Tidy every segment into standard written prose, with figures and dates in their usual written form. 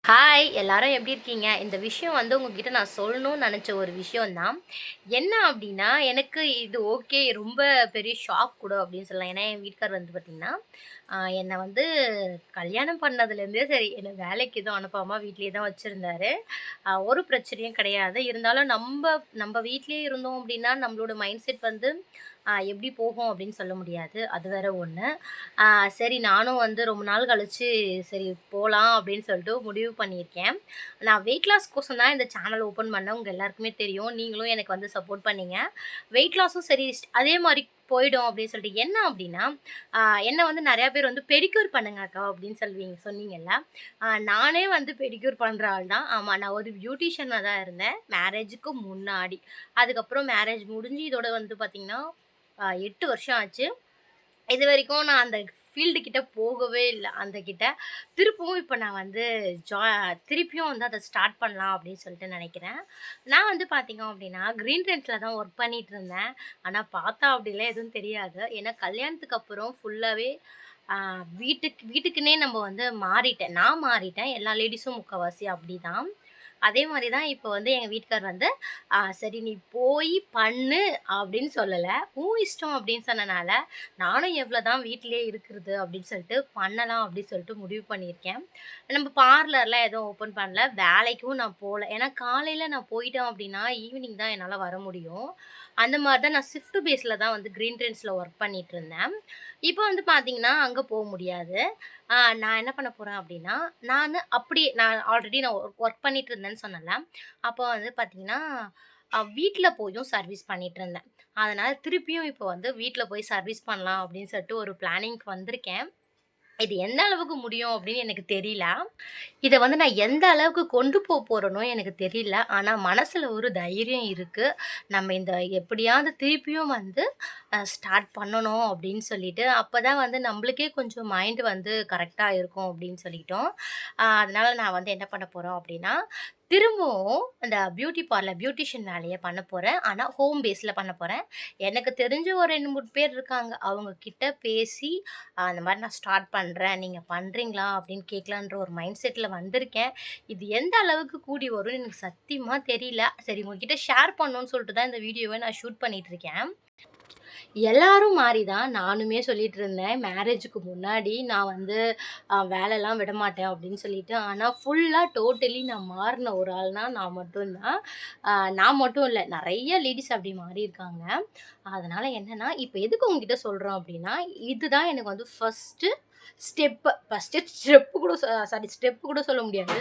Hi எல்லாரும் எப்படி இருக்கீங்க? இந்த விஷயம் உங்ககிட்ட நான் சொல்லணும்னு நெனச்ச ஒரு விஷயம் தான். என்ன அப்டின்னா, எனக்கு இது ஓகே ரொம்ப பெரிய ஷாக் கூட அப்டின்னு சொல்லலாம். ஏன்னா, என் வீட்டுக்காரர் பார்த்தீங்கன்னா, என்ன கல்யாணம் பண்ணதுலேருந்தே சரி, என்ன வேலைக்கு எதுவும் அனுப்பாம வீட்லயே தான் வச்சிருந்தாரு. ஒரு பிரச்சனையும் கிடையாது. இருந்தாலும் நம்ப வீட்லயே இருந்தோம் அப்டின்னா, நம்மளோட மைண்ட் செட் எப்படி போகும் அப்படின்னு சொல்ல முடியாது. அது வேற ஒண்ணு. ஆ சரி நானும் ரொம்ப நாள் கழிச்சு சரி போலாம் அப்படின்னு சொல்லிட்டு முடிவு பண்ணியிருக்கேன். நான் வெயிட் லாஸ் கோசம் தான் இந்த சேனல் ஓப்பன் பண்ணேன். உங்க எல்லாருக்குமே தெரியும். நீங்களும் எனக்கு சப்போர்ட் பண்ணீங்க. வெயிட் லாஸும் சரி அதே மாரி போயிடும் அப்படின்னு சொல்லிட்டு. என்ன அப்படின்னா, ஆ என்ன நெறைய பேர் பெடிக்யூர் பண்ணுங்க அக்கா அப்படின்னு சொன்னீங்கல்ல. நானே பெடிக்யூர் பண்ற ஆள் தான். ஆமா நான் ஒரு பியூட்டிஷியனா தான் இருந்தேன். மேரேஜுக்கு முன்னாடி. அதுக்கப்புறம் மேரேஜ் முடிஞ்சு இதோட பார்த்தீங்கன்னா 8 வருஷம் ஆச்சு. இதுவரைக்கும் நான் அந்த ஃபீல்டு கிட்ட போகவே இல்ல. அந்த கிட்ட. திருப்பவும் இப்ப நான் ஜா திருப்பியும் அத ஸ்டார்ட் பண்ணலாம் அப்படின்னு சொல்லிட்டு நெனைக்கிறேன். நான் பார்த்தீங்க அப்படின்னா, கிரீன் ட்ரெண்ட்ஸ்ல தான் ஒர்க் பண்ணிட்டு இருந்தேன். ஆனா பார்த்தா அப்படிலாம் எதுவும் தெரியாது. ஏன்னா கல்யாணத்துக்கு அப்புறம் ஃபுல்லாவே ஆ வீட்டுக்குன்னே நம்ம மாறிட்டேன். நான் மாறிட்டேன். எல்லா லேடீஸும் முக்காவாசி அப்படிதான். அதே மாரி தான் இப்ப எங்க வீட்டுக்காரர் "சரி நீ போய் பண்ணு" அப்படின்னு சொல்லல. "உன் இஷ்டம்" அப்படின்னு சொன்னனால, நானும் எவ்வளோ தான் வீட்லயே இருக்கிறது அப்படின்னு சொல்லிட்டு, பண்ணலாம் அப்படின்னு சொல்லிட்டு முடிவு பண்ணியிருக்கேன். நம்ம பார்லர்லாம் எதுவும் ஓப்பன் பண்ணல. வேலைக்கும் நான் போல. ஏன்னா காலையில நான் போயிட்டேன் அப்படின்னா, ஈவினிங் தான் என்னால வர முடியும். அந்த மாரி தான் நான் ஷிஃப்ட் பேஸ்ல தான் கிரீன் ட்ரெண்ட்ஸ்ல ஒர்க் பண்ணிட்டுருந்தேன். இப்போ பார்த்தீங்கன்னா, அங்க போ முடியாது. நான் என்ன பண்ண போறேன் அப்படின்னா, நான் ஆல்ரெடி நான் ஒர்க் பண்ணிட்டு இருந்தேன்னு சொன்னேன்ல. அப்போ பார்த்தீங்கன்னா, வீட்ல போயும் சர்வீஸ் பண்ணிட்டுருந்தேன். அதனால திருப்பியும் இப்போ வீட்ல போய் சர்வீஸ் பண்ணலாம் அப்படின்னு சொல்லிட்டு ஒரு பிளானிங்க்கு வந்திருக்கேன். இது எந்த அளவுக்கு முடியும் அப்படின்னு எனக்கு தெரியல. இத நான் எந்த அளவுக்கு கொண்டு போறேனோ எனக்கு தெரியல. ஆனா மனசுல ஒரு தைரியம் இருக்கு. நம்ம இந்த எப்படியாவது திருப்பியும் ஸ்டார்ட் பண்ணணும் அப்படின்னு சொல்லிட்டு, அப்பதான் நம்மளுக்கே கொஞ்சம் மைண்ட் கரெக்ட்டா இருக்கும் அப்படின்னு சொல்லிட்டோம். அதனால நான் என்ன பண்ண போறோம் அப்படின்னா, திரும்பவும் அந்த பியூட்டிஷியன் வேலைய பண்ண போறேன். ஆனா ஹோம் பேஸ்ல பண்ண போறேன். எனக்கு தெரிஞ்ச ஒரு 2, 3 பேர் இருக்காங்க. அவங்க கிட்ட பேசி அந்த மாரி நான் ஸ்டார்ட் பண்றேன். நீங்க பண்றீங்களா? அப்படின்னு கேட்கலான்ற ஒரு மைண்ட் செட்ல வந்திருக்கேன். இது எந்த அளவுக்கு கூடி வரும்னு எனக்கு சத்தியமா தெரியல. சரி உங்ககிட்ட ஷேர் பண்ணணும்னு சொல்லிட்டு தான் இந்த வீடியோவ நான் ஷூட் பண்ணிட்டு இருக்கேன். எல்லாரும் மாரி தான் நானுமே சொல்லிட்டு இருந்தேன். மேரேஜுக்கு முன்னாடி நான் வேலைலாம் விடமாட்டேன் அப்படின்னு சொல்லிட்டு. ஆனா ஃபுல்லா டோட்டலி நான் மாறுன ஒரு ஆள்னா நான் மட்டும் தான். நான் மட்டும் இல்ல. நெறைய லேடீஸ் அப்படி மாறியிருக்காங்க. அதனால என்னன்னா, இப்ப எதுக்கு உங்ககிட்ட சொல்றோம் அப்படின்னா, இதுதான் எனக்கு ஃபர்ஸ்ட்டு ஸ்டெப்பு கூட ஸ்டெப்பு கூட சொல்ல முடியாது.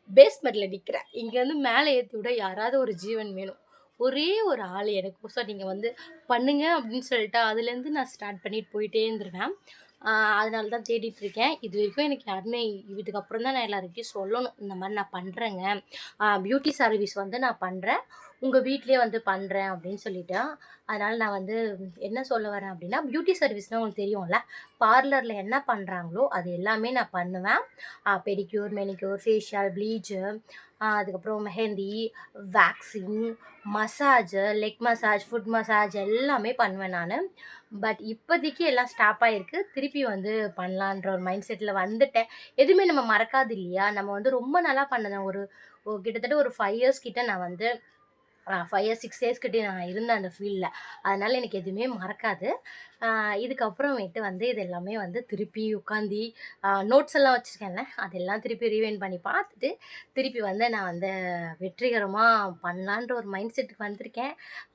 பேஸ்மெட்ல நிக்கிறேன். இங்கேருந்து மேல ஏத்தி விட யாராவது ஒரு ஜீவன் வேணும். ஒரே ஒரு ஆள் எனக்கோசரம் நீங்க பண்ணுங்க அப்படின்னு சொல்லிட்டா, அதுலேருந்து நான் ஸ்டார்ட் பண்ணிட்டு போயிட்டே இருந்துருவேன். ஆ அதனால தான் தேடிட்டு இருக்கேன். இதுவரைக்கும் எனக்கு யாருமே இதுக்கப்புறம் தான் நான் எல்லார்கிட்டயும் சொல்லணும். இந்த மாரி நான் பண்றேங்க. பியூட்டி சர்வீஸ் நான் பண்றேன். உங்க வீட்லயே பண்றேன் அப்படின்னு சொல்லிட்டு. அதனால நான் என்ன சொல்ல வரேன் அப்படின்னா, பியூட்டி சர்வீஸ்னா உங்களுக்கு தெரியும்ல. பார்லர்ல என்ன பண்றாங்களோ, அது எல்லாமே நான் பண்ணுவேன். பெடிக்யூர், மெனிக்யூர், ஃபேஷியல், ப்ளீச்சு, அதுக்கப்புறம் mehndi, waxing, massage, leg massage, food massage எல்லாமே பண்ணுவேன் நானு. பட் இப்போதைக்கு எல்லாம் ஸ்டாப் ஆயிருக்கு. திருப்பி பண்ணலான்ற ஒரு மைண்ட் செட்ல வந்துட்டேன். எதுவுமே நம்ம மறக்காது இல்லையா? நம்ம ரொம்ப நல்லா பண்ணேன். ஒரு கிட்டத்தட்ட ஒரு 5 இயர்ஸ் கிட்ட நான் 5 இயர்ஸ் 6 இயர்ஸ் கிட்ட நான் இருந்தேன் அந்த ஃபீல்ட்ல. அதனால எனக்கு எதுவுமே மறக்காது. இதுக்கப்புறமேட்டு இது எல்லாமே திருப்பி உட்காந்து நோட்ஸ் எல்லாம் வச்சிருக்கேன்ல, அதெல்லாம் திருப்பி ரீவைண்ட் பண்ணி பார்த்துட்டு, திருப்பி நான் வெற்றிகரமா பண்ணலான்ற ஒரு மைண்ட் செட்டுக்கு வந்திருக்கேன்.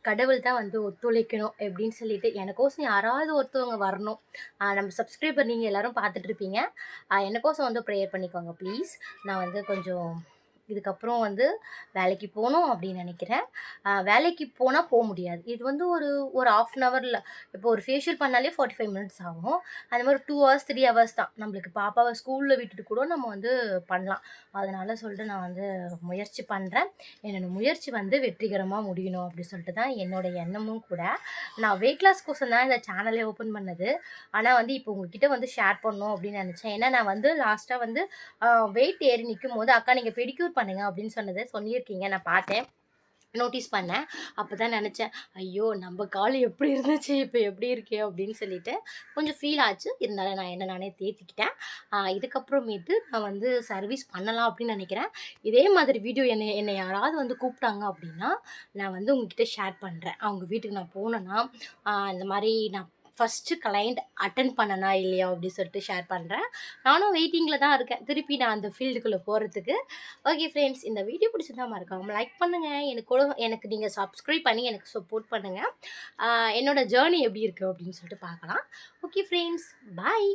கடவுள் தான் ஒத்துழைக்கணும் எப்படின்னு சொல்லிட்டு, எனக்கோசம் யாராவது ஒருத்தவங்க வரணும். நம்ம சப்ஸ்கிரைபர் நீங்க எல்லாரும் பார்த்துட்டு இருப்பீங்க. எனக்கோசம் ப்ரேயர் பண்ணிக்கோங்க ப்ளீஸ். நான் கொஞ்சம் இதுக்கப்புறம் வேலைக்கு போணும் அப்படின்னு நினைக்கிறேன். வேலைக்கு போனா முடியாது. இது ஒரு ஒரு 1/2 அன் ஹவர்ல இப்போ ஒரு ஃபேஷியல் பண்ணாலே 45 மினிட்ஸ் ஆகும். அந்த மாரி 2 ஹவர்ஸ், 3 ஹவர்ஸ் தான். நம்மளுக்கு பாப்பாவ ஸ்கூல்ல விட்டுட்டு கூட நம்ம பண்ணலாம். அதனால சொல்லிட்டு நான் முயற்சி பண்றேன். என்னோட முயற்சி வெற்றிகரமா முடியணும் அப்படி சொல்லிட்டு தான் என்னோட எண்ணமும் கூட. நான் வெயிட் லாஸ்க்கோசரம் தான் இந்த சேனலே ஓப்பன் பண்ணது. ஆனா இப்போ உங்ககிட்ட ஷேர் பண்ணணும் அப்படின்னு நினைச்சேன். ஏன்னா நான் லாஸ்ட்டா வெயிட் ஏறி நிக்கும்போது, "அக்கா நீங்க பெடிக்யூர் பண்ணுங்க" அப்படின்னு சொல்லியிருக்கீங்க. நான் பார்த்தேன். நோட்டீஸ் பண்ணேன். அப்ப தான் நெனச்சேன், ஐயோ! நம்ம கால் எப்படி இருந்துச்சு, இப்ப எப்படி இருக்கே அப்படின்னு சொல்லிட்டு கொஞ்சம் ஃபீல் ஆச்சு. இருந்தாலும் நான் என்ன நானே தேத்திக்கிட்டேன். இதுக்கப்புறமேட்டு நான் வந்து சர்வீஸ் பண்ணலாம் அப்படின்னு நெனைக்கிறேன். இதே மாதிரி வீடியோ என்னை யாராவது வந்து கூப்பிட்டாங்க அப்படின்னா, நான் வந்து உங்ககிட்ட ஷேர் பண்றேன். அவங்க வீட்டுக்கு நான் போனேன்னா, இந்த மாரி நான் ஃபர்ஸ்ட்டு கிளையண்ட் அட்டெண்ட் பண்ணனா இல்லையா அப்படி சொல்லிட்டு ஷேர் பண்றேன். நானும் வெயிட்டிங்ல தான் இருக்கேன். திருப்பி நான் அந்த ஃபீல்டுக்குள்ள போறதுக்கு. ஓகே ஃப்ரெண்ட்ஸ், இந்த வீடியோ பிடிச்சிருந்தா மறக்காம லைக் பண்ணுங்க. எனக்கு நீங்க சப்ஸ்கிரைப் பண்ணி எனக்கு சப்போர்ட் பண்ணுங்க. என்னோட ஜர்னி எப்படி இருக்கு அப்படின்னு சொல்லிட்டு பார்க்கலாம். ஓகே ஃப்ரெண்ட்ஸ், பாய்.